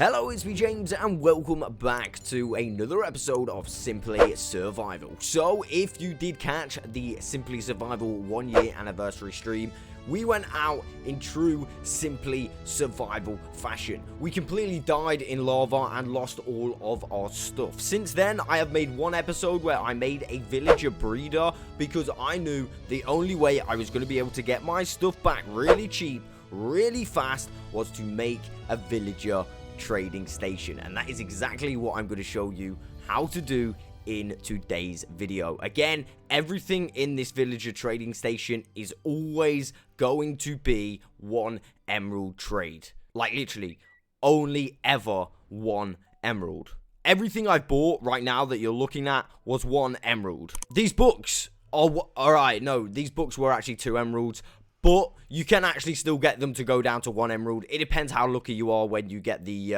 Hello, it's me James and welcome back to another episode of Simply Survival. So, if you did catch the Simply Survival 1 year anniversary stream, we went out in true Simply Survival fashion. We completely died in lava and lost all of our stuff. Since then, I have made one episode where I made a villager breeder because I knew the only way I was going to be able to get my stuff back really cheap, really fast, was to make a villager trading station, and that is exactly what I'm going to show you how to do in today's video. Again, everything in this villager trading station is always going to be one emerald trade, like literally only ever one emerald. Everything I bought right now that you're looking at was one emerald. These books are alright, no, these books were actually 2 emeralds, but you can actually still get them to go down to 1 emerald. It depends how lucky you are when you get the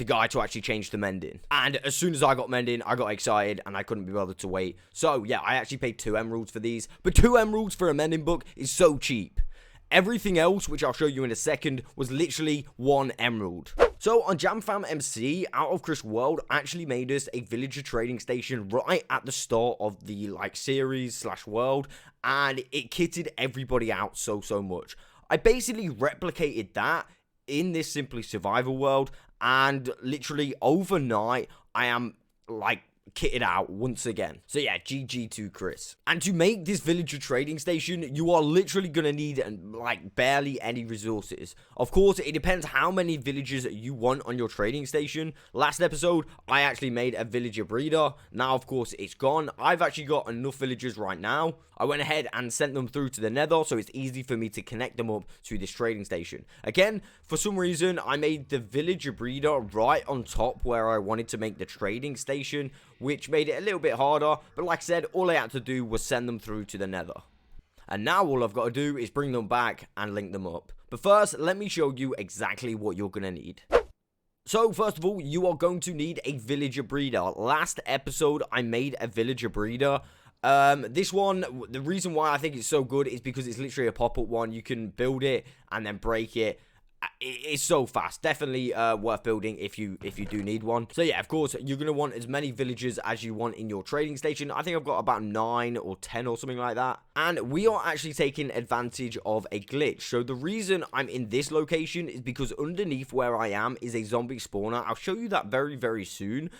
guy to actually change the mending. And as soon as I got mending, I got excited and I couldn't be bothered to wait. So yeah, I actually paid 2 emeralds for these. But 2 emeralds for a mending book is so cheap. Everything else, which I'll show you in a second, was literally 1 emerald. So on JamFam MC, Out of Chris World actually made us a villager trading station right at the start of the series / world, and it kitted everybody out so much. I basically replicated that in this Simply Survival world, and literally overnight I am kitted out once again. So yeah, GG to Chris. And to make this villager trading station, you are literally gonna need barely any resources. Of course, it depends how many villagers you want on your trading station. Last episode, I actually made a villager breeder. Now, of course, it's gone. I've actually got enough villagers right now. I went ahead and sent them through to the nether, so it's easy for me to connect them up to this trading station. Again, for some reason, I made the villager breeder right on top where I wanted to make the trading station, which made it a little bit harder, but like I said, all I had to do was send them through to the nether. And now all I've got to do is bring them back and link them up. But first, let me show you exactly what you're going to need. So, first of all, you are going to need a villager breeder. Last episode, I made a villager breeder. This one, the reason why I think it's so good is because it's literally a pop-up one. You can build it and then break it. It's so fast. Definitely worth building if you do need one. So yeah, of course, you're going to want as many villagers as you want in your trading station. I think I've got about 9 or 10 or something like that. And we are actually taking advantage of a glitch. So the reason I'm in this location is because underneath where I am is a zombie spawner. I'll show you that very soon.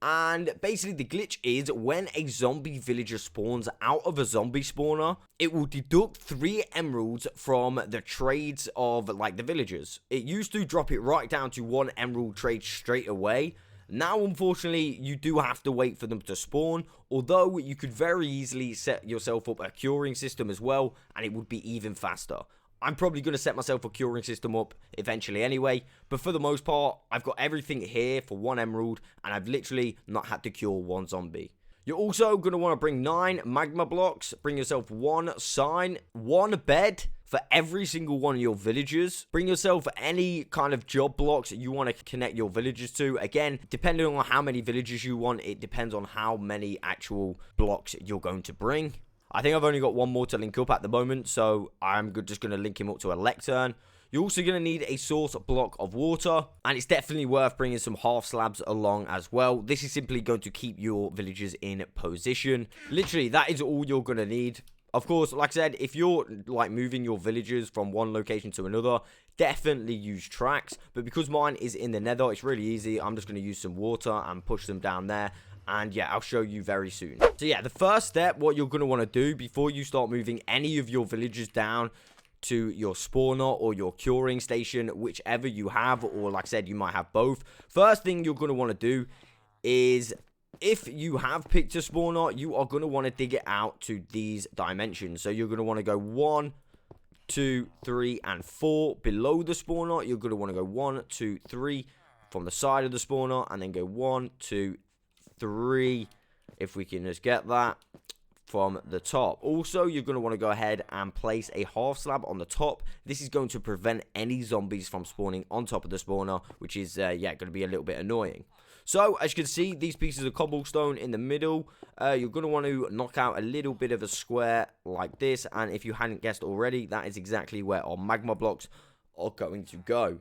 And basically the glitch is when a zombie villager spawns out of a zombie spawner, it will deduct 3 emeralds from the trades of the villagers. It used to drop it right down to 1 emerald trade straight away. Now, unfortunately, you do have to wait for them to spawn, although you could very easily set yourself up a curing system as well, and it would be even faster. I'm probably going to set myself a curing system up eventually anyway, but for the most part, I've got everything here for 1 emerald, and I've literally not had to cure 1 zombie. You're also going to want to bring 9 magma blocks, bring yourself 1 sign, 1 bed for every single one of your villagers. Bring yourself any kind of job blocks you want to connect your villagers to. Again, depending on how many villagers you want, it depends on how many actual blocks you're going to bring. I think I've only got 1 more to link up at the moment, so I'm just going to link him up to a lectern. You're also going to need a source block of water, and it's definitely worth bringing some half slabs along as well. This is simply going to keep your villagers in position. Literally, that is all you're going to need. Of course, like I said, if you're moving your villagers from one location to another, definitely use tracks. But because mine is in the nether, it's really easy. I'm just going to use some water and push them down there. And yeah, I'll show you very soon. So yeah, the first step, what you're going to want to do before you start moving any of your villagers down to your spawner or your curing station, whichever you have, or like I said, you might have both. First thing you're going to want to do is, if you have picked a spawner, you are going to want to dig it out to these dimensions. So you're going to want to go 1, 2, 3, and 4 below the spawner. You're going to want to go 1, 2, 3 from the side of the spawner, and then go 1, 2, 3, if we can just get that, from the top. Also, you're going to want to go ahead and place a half slab on the top. This is going to prevent any zombies from spawning on top of the spawner, which is going to be a little bit annoying. So, as you can see, these pieces of cobblestone in the middle, you're going to want to knock out a little bit of a square like this, and if you hadn't guessed already, that is exactly where our magma blocks are going to go.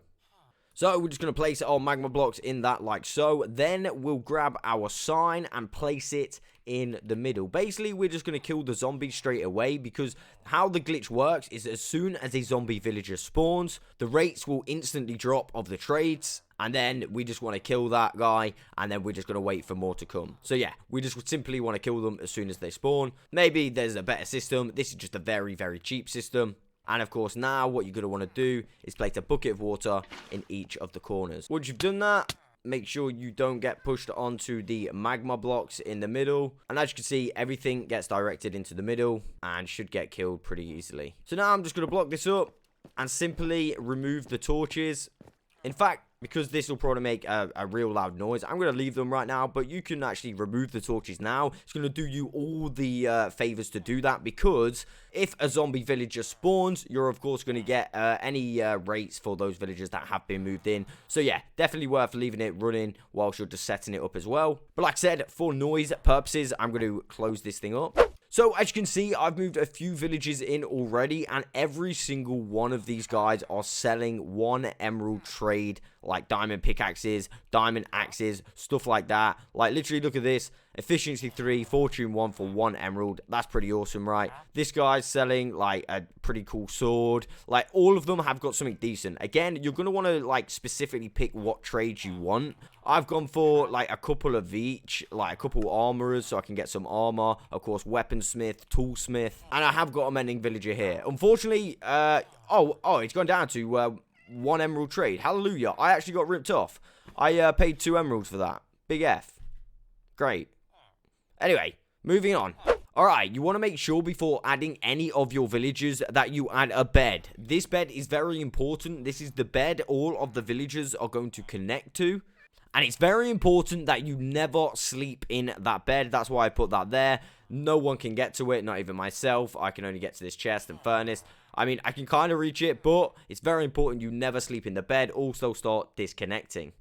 So we're just going to place our magma blocks in that like so. Then we'll grab our sign and place it in the middle. Basically, we're just going to kill the zombie straight away, because how the glitch works is as soon as a zombie villager spawns, the rates will instantly drop of the trades. And then we just want to kill that guy, and then we're just going to wait for more to come. So yeah, we just simply want to kill them as soon as they spawn. Maybe there's a better system. This is just a very, very cheap system. And of course, now what you're going to want to do is place a bucket of water in each of the corners. Once you've done that, make sure you don't get pushed onto the magma blocks in the middle. And as you can see, everything gets directed into the middle and should get killed pretty easily. So now I'm just going to block this up and simply remove the torches. In fact, because this will probably make a real loud noise, I'm going to leave them right now, but you can actually remove the torches now. It's going to do you all the favors to do that, because if a zombie villager spawns, you're of course going to get any rates for those villagers that have been moved in. So yeah, definitely worth leaving it running whilst you're just setting it up as well. But like I said, for noise purposes, I'm going to close this thing up. So, as you can see, I've moved a few villages in already, and every single one of these guys are selling one emerald trade, like diamond pickaxes, diamond axes, stuff like that. Like, literally, look at this. Efficiency 3, Fortune 1 for 1 emerald. That's pretty awesome, right? This guy's selling, like, a pretty cool sword. Like, all of them have got something decent. Again, you're going to want to, like, specifically pick what trades you want. I've gone for, like, a couple of each, like, a couple armorers, so I can get some armor. Of course, weaponsmith, toolsmith. And I have got a mending villager here. Unfortunately, it's gone down to 1 emerald trade. Hallelujah. I actually got ripped off. I paid 2 emeralds for that. Big F. Great. Anyway, moving on. Alright, you want to make sure before adding any of your villagers that you add a bed. This bed is very important. This is the bed all of the villagers are going to connect to. And it's very important that you never sleep in that bed. That's why I put that there. No one can get to it, not even myself. I can only get to this chest and furnace. I mean, I can kind of reach it, but it's very important you never sleep in the bed. Also, start disconnecting.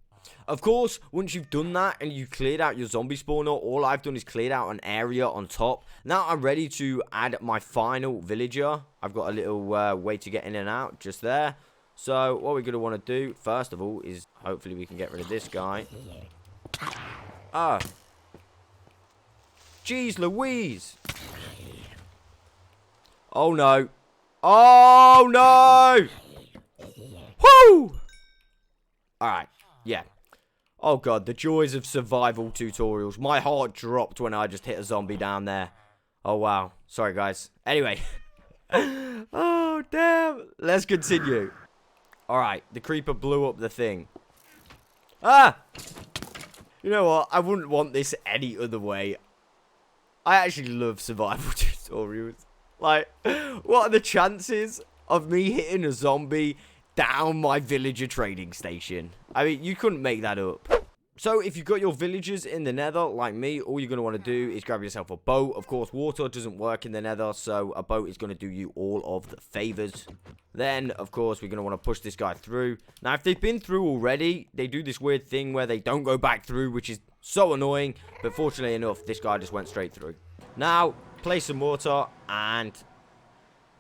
Of course, once you've done that and you cleared out your zombie spawner, all I've done is cleared out an area on top. Now I'm ready to add my final villager. I've got a little way to get in and out just there. So what we're going to want to do, first of all, is hopefully we can get rid of this guy. Ah. Jeez Louise. Oh no. Oh no. Woo! Alright, yeah. Oh god, the joys of survival tutorials. My heart dropped when I just hit a zombie down there. Oh wow. Sorry guys. Anyway. Oh damn. Let's continue. Alright, the creeper blew up the thing. Ah! You know what? I wouldn't want this any other way. I actually love survival tutorials. Like, what are the chances of me hitting a zombie down my villager trading station? I mean, you couldn't make that up. So, if you've got your villagers in the nether, like me, all you're going to want to do is grab yourself a boat. Of course, water doesn't work in the nether, so a boat is going to do you all of the favors. Then, of course, we're going to want to push this guy through. Now, if they've been through already, they do this weird thing where they don't go back through, which is so annoying. But fortunately enough, this guy just went straight through. Now, place some water, and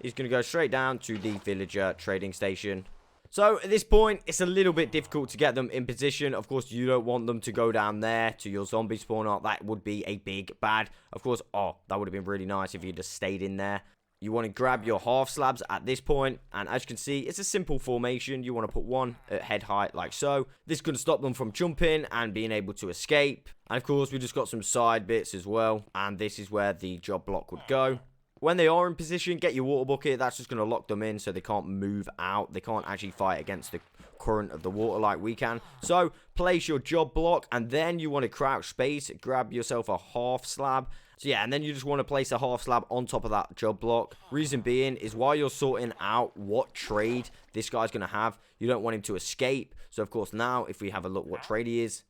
he's going to go straight down to the villager trading station. So, at this point, it's a little bit difficult to get them in position. Of course, you don't want them to go down there to your zombie spawner. That would be a big bad. Of course, that would have been really nice if you just stayed in there. You want to grab your half slabs at this point, and as you can see, it's a simple formation. You want to put one at head height like so. This is going to stop them from jumping and being able to escape. And of course, we just got some side bits as well, and this is where the job block would go. When they are in position, get your water bucket. That's just going to lock them in so they can't move out. They can't actually fight against the current of the water like we can. So, place your job block, and then you want to crouch space. Grab yourself a half slab. So, yeah, and then you just want to place a half slab on top of that job block. Reason being is while you're sorting out what trade this guy's going to have, you don't want him to escape. So, of course, now, if we have a look what trade he is,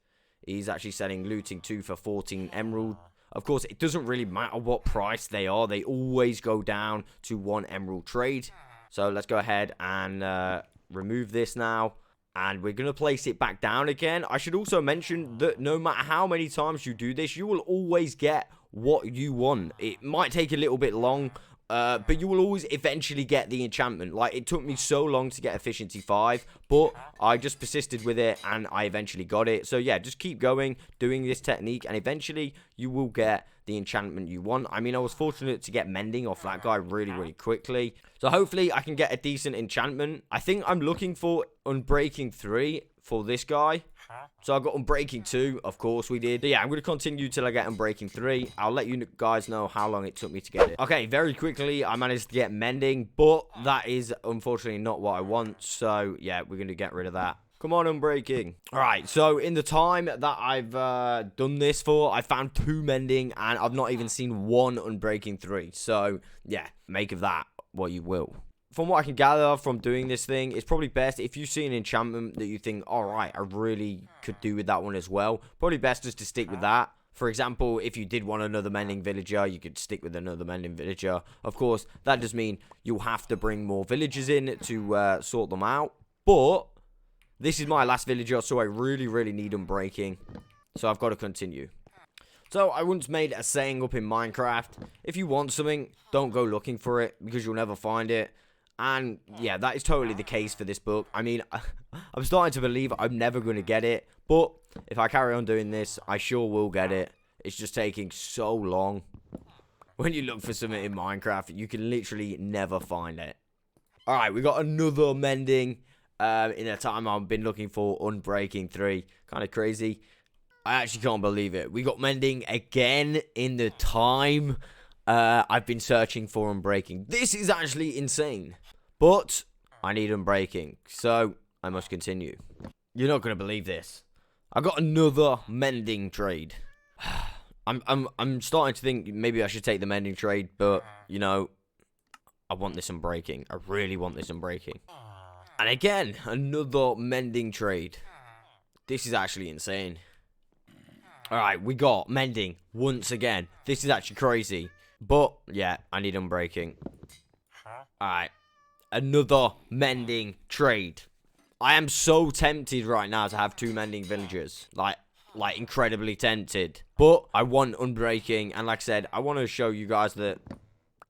he's actually selling looting 2 for 14 emerald. Of course, it doesn't really matter what price they are. They always go down to 1 emerald trade. So let's go ahead and remove this now. And we're going to place it back down again. I should also mention that no matter how many times you do this, you will always get what you want. It might take a little bit long, But you will always eventually get the enchantment. Like, it took me so long to get efficiency 5, but I just persisted with it, and I eventually got it. So, yeah, just keep going, doing this technique, and eventually you will get the enchantment you want. I mean, I was fortunate to get mending off that guy really, really quickly. So, hopefully, I can get a decent enchantment. I think I'm looking for Unbreaking 3 for this guy. So I got Unbreaking 2, of course we did. But yeah, I'm going to continue till I get Unbreaking 3. I'll let you guys know how long it took me to get it. Okay, very quickly, I managed to get Mending, but that is unfortunately not what I want. So yeah, we're going to get rid of that. Come on, Unbreaking. Alright, so in the time that I've done this for, I found 2 Mending, and I've not even seen 1 Unbreaking 3. So yeah, make of that what you will. From what I can gather from doing this thing, it's probably best if you see an enchantment that you think, alright, I really could do with that one as well. Probably best just to stick with that. For example, if you did want another mending villager, you could stick with another mending villager. Of course, that does mean you'll have to bring more villagers in to sort them out. But this is my last villager, so I really, really need Unbreaking. So I've got to continue. So I once made a saying up in Minecraft, if you want something, don't go looking for it, because you'll never find it. And yeah, that is totally the case for this book. I mean, I'm starting to believe I'm never going to get it. But if I carry on doing this, I sure will get it. It's just taking so long. When you look for something in Minecraft, you can literally never find it. Alright, we got another mending in a time I've been looking for Unbreaking 3. Kind of crazy. I actually can't believe it. We got mending again in the time I've been searching for Unbreaking. This is actually insane. But I need Unbreaking, so I must continue. You're not going to believe this. I got another mending trade. I'm starting to think maybe I should take the mending trade, but, you know, I want this Unbreaking. I really want this Unbreaking. And again, another mending trade. This is actually insane. Alright, we got mending once again. This is actually crazy. But, yeah, I need Unbreaking. Alright. Another mending trade. I am so tempted right now to have 2 mending villagers. Like incredibly tempted. But I want Unbreaking. And like I said, I want to show you guys that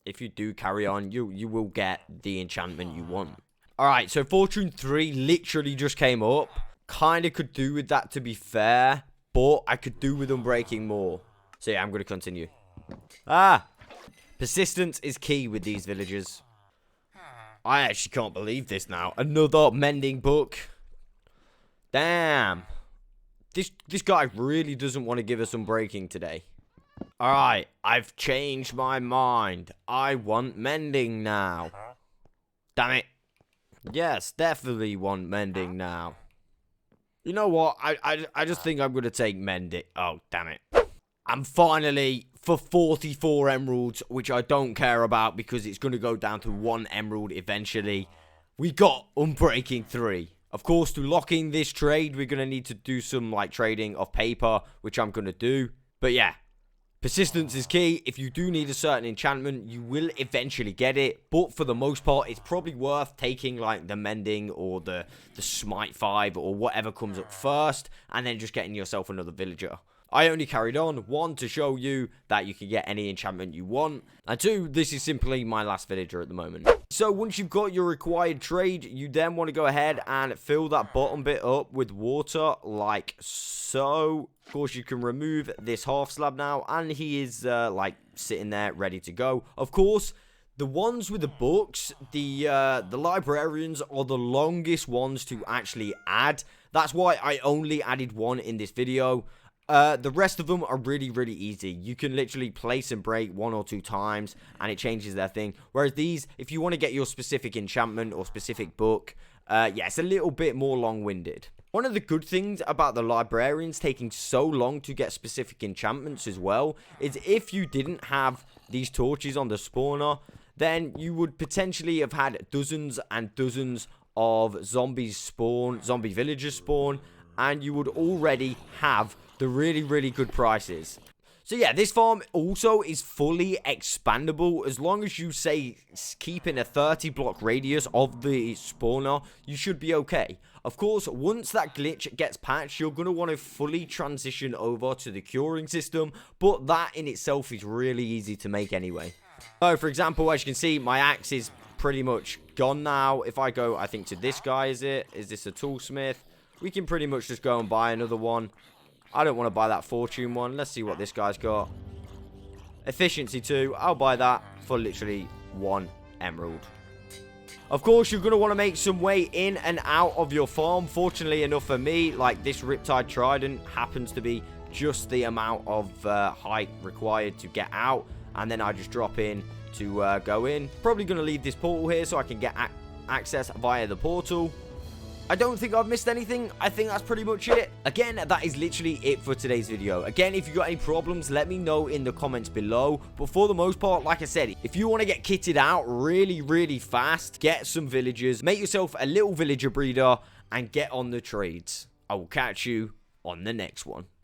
if you do carry on, you will get the enchantment you want. Alright, so Fortune 3 literally just came up. Kind of could do with that, to be fair. But I could do with Unbreaking more. So yeah, I'm going to continue. Persistence is key with these villagers. I actually can't believe this now. Another mending book. Damn. This guy really doesn't want to give us Unbreaking today. Alright, I've changed my mind. I want mending now. Damn it. Yes, definitely want mending now. You know what? I just think I'm going to take mending. Oh, damn it. I'm finally for 44 emeralds, which I don't care about because it's going to go down to 1 emerald eventually. We got Unbreaking 3. Of course, to lock in this trade, we're going to need to do some like trading of paper, which I'm going to do. But yeah, persistence is key. If you do need a certain enchantment, you will eventually get it. But for the most part, it's probably worth taking like the mending or the smite 5 or whatever comes up first, and then just getting yourself another villager. I only carried on, 1, to show you that you can get any enchantment you want, and 2, this is simply my last villager at the moment. So once you've got your required trade, you then want to go ahead and fill that bottom bit up with water, like so. Of course, you can remove this half slab now, and he is, like, sitting there, ready to go. Of course, the ones with the books, the librarians are the longest ones to actually add. That's why I only added 1 in this video. The rest of them are really, really easy. You can literally place and break 1 or 2 times, and it changes their thing. Whereas these, if you want to get your specific enchantment or specific book, yeah, it's a little bit more long-winded. One of the good things about the librarians taking so long to get specific enchantments as well is if you didn't have these torches on the spawner, then you would potentially have had dozens and dozens of zombie villagers spawn, and you would already have the really, really good prices. So yeah, this farm also is fully expandable. As long as you say keep in a 30 block radius of the spawner, you should be okay. Of course, once that glitch gets patched, you're going to want to fully transition over to the curing system, but that in itself is really easy to make anyway. So, for example, as you can see, my axe is pretty much gone now. If I go, I think, to this guy, is this a toolsmith? We can pretty much just go and buy another one. I don't want to buy that fortune one. Let's see what this guy's got. Efficiency 2. I'll buy that for literally 1 emerald. Of course, you're going to want to make some way in and out of your farm. Fortunately enough for me, like, this Riptide Trident happens to be just the amount of height required to get out. And then I just drop in to go in. Probably going to leave this portal here so I can get access via the portal. I don't think I've missed anything. I think that's pretty much it. Again, that is literally it for today's video. Again, if you got any problems, let me know in the comments below. But for the most part, like I said, if you want to get kitted out really, really fast, get some villagers, make yourself a little villager breeder, and get on the trades. I will catch you on the next one.